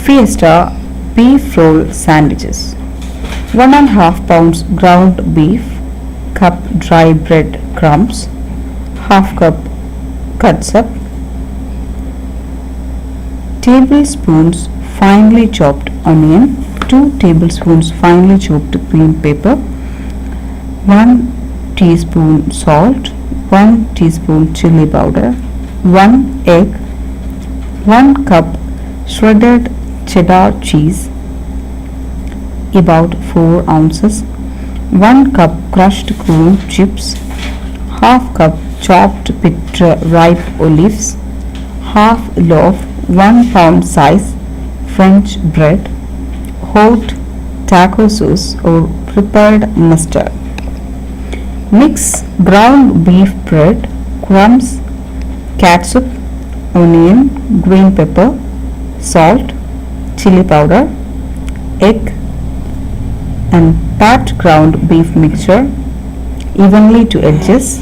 Fiesta Beef Roll Sandwiches. 1.5 pounds ground beef, cup dry bread crumbs, half cup catsup, tablespoons finely chopped onion, 2 tablespoons finely chopped green pepper, 1 teaspoon salt, 1 teaspoon chili powder, 1 egg, 1 cup shredded cheddar cheese, about 4 ounces, 1 cup crushed corn chips, half cup chopped bitter ripe olives, half loaf 1 pound size French bread, hot taco sauce or prepared mustard. Mix ground beef bread, crumbs, catsup, onion, green pepper, salt, chili powder, egg and pat ground beef mixture evenly to edges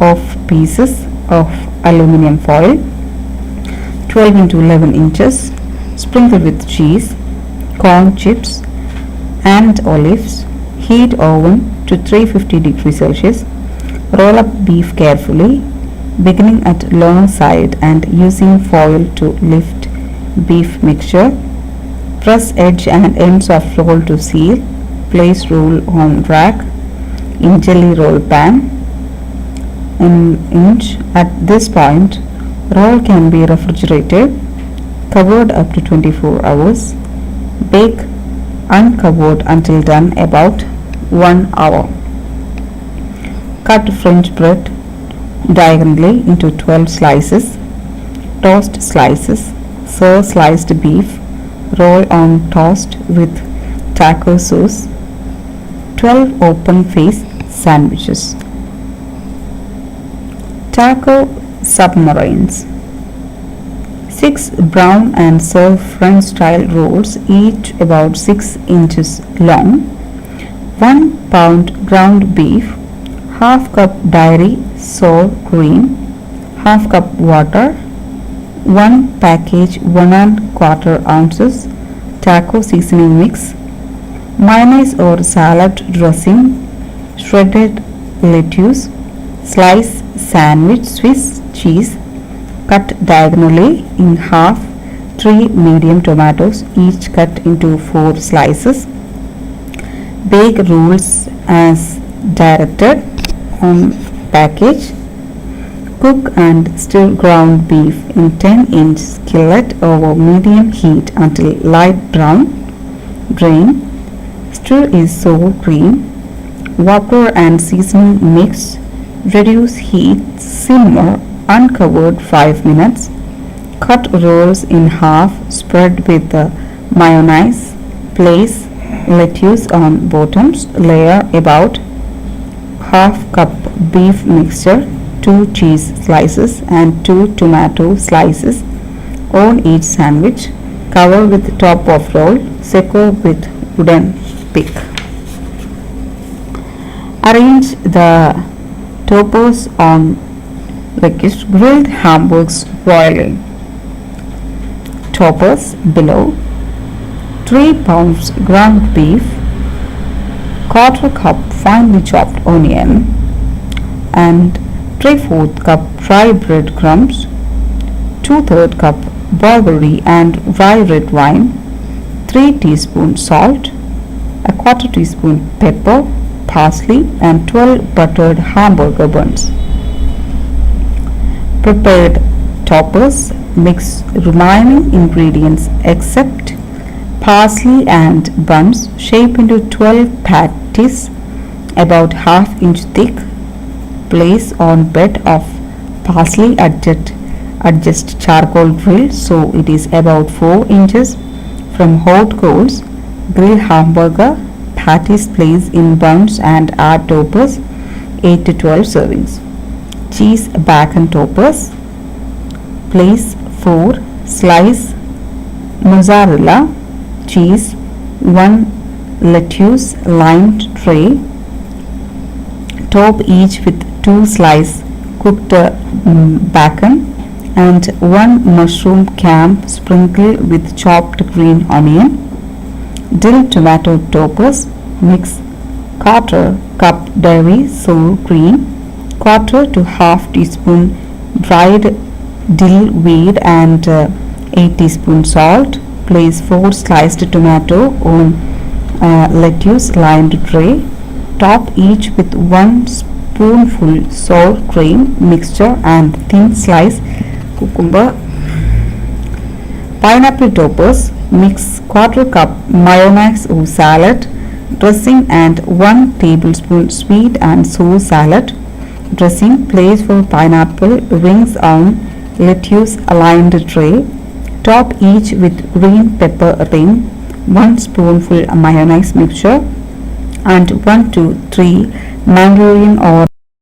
of pieces of aluminum foil 12 into 11 inches, sprinkle with cheese, corn chips and olives. Heat oven to 350 degrees Celsius. Roll up beef carefully, beginning at long side and using foil to lift beef mixture. Press edge and ends of roll to seal. Place roll on rack in jelly roll pan in inch. At this point, roll can be refrigerated, covered up to 24 hours. Bake uncovered until done, about 1 hour. Cut French bread diagonally into 12 slices. Toast slices. Serve sliced beef. Roll on toast with taco sauce. 12 open face sandwiches. Taco submarines. 6 brown and serve French style rolls, each about 6 inches long. 1 pound ground beef, half cup dairy sour cream, half cup water, 1 package 1.25 ounces taco seasoning mix, mayonnaise or salad dressing, shredded lettuce, slice sandwich Swiss cheese, cut diagonally in half, 3 medium tomatoes, each cut into 4 slices. Bake rolls as directed on package. Cook and stir ground beef in 10-inch skillet over medium heat until light brown. Drain. Stir is sour cream, vapor and seasoning mix. Reduce heat, simmer uncovered 5 minutes. Cut rolls in half, spread with the mayonnaise. Place lettuce on bottoms. Layer about half cup beef mixture, 2 cheese slices and 2 tomato slices on each sandwich. Cover with top of roll. Secure with wooden pick. Arrange the toppers on grilled hamburgers boiling. Toppers below: 3 pounds ground beef, 1/4 cup finely chopped onion and 3/4 cup dry bread crumbs, 2/3 cup Burberry and rye red wine, 3 teaspoons salt, 1/4 teaspoon pepper, parsley and 12 buttered hamburger buns. Prepared toppers. Mix remaining ingredients except parsley and buns. Shape into 12 patties about ½ inch thick. Place on bed of parsley. Adjust charcoal grill so it is about 4 inches from hot coals. Grill hamburger patties, place in buns and add toppers. 8 to 12 servings. Cheese bacon toppers. Place 4 slice mozzarella cheese, 1 lettuce lined tray. Top each with 2 slice cooked bacon. and 1 mushroom can sprinkled with chopped green onion. Dill tomato toppers. Mix quarter cup dairy sour cream, quarter to half teaspoon dried dill weed and 8 teaspoon salt. Place 4 sliced tomato on lettuce lined tray. Top each with 1 spoonful sour cream mixture and thin slice cucumber. Pineapple toppers. Mix quarter cup mayonnaise or salad dressing and 1 tablespoon sweet and sour salad dressing. Place for pineapple rings on lettuce aligned tray. Top each with green pepper ring, 1 spoonful mayonnaise mixture and 1 to 3 mandarin or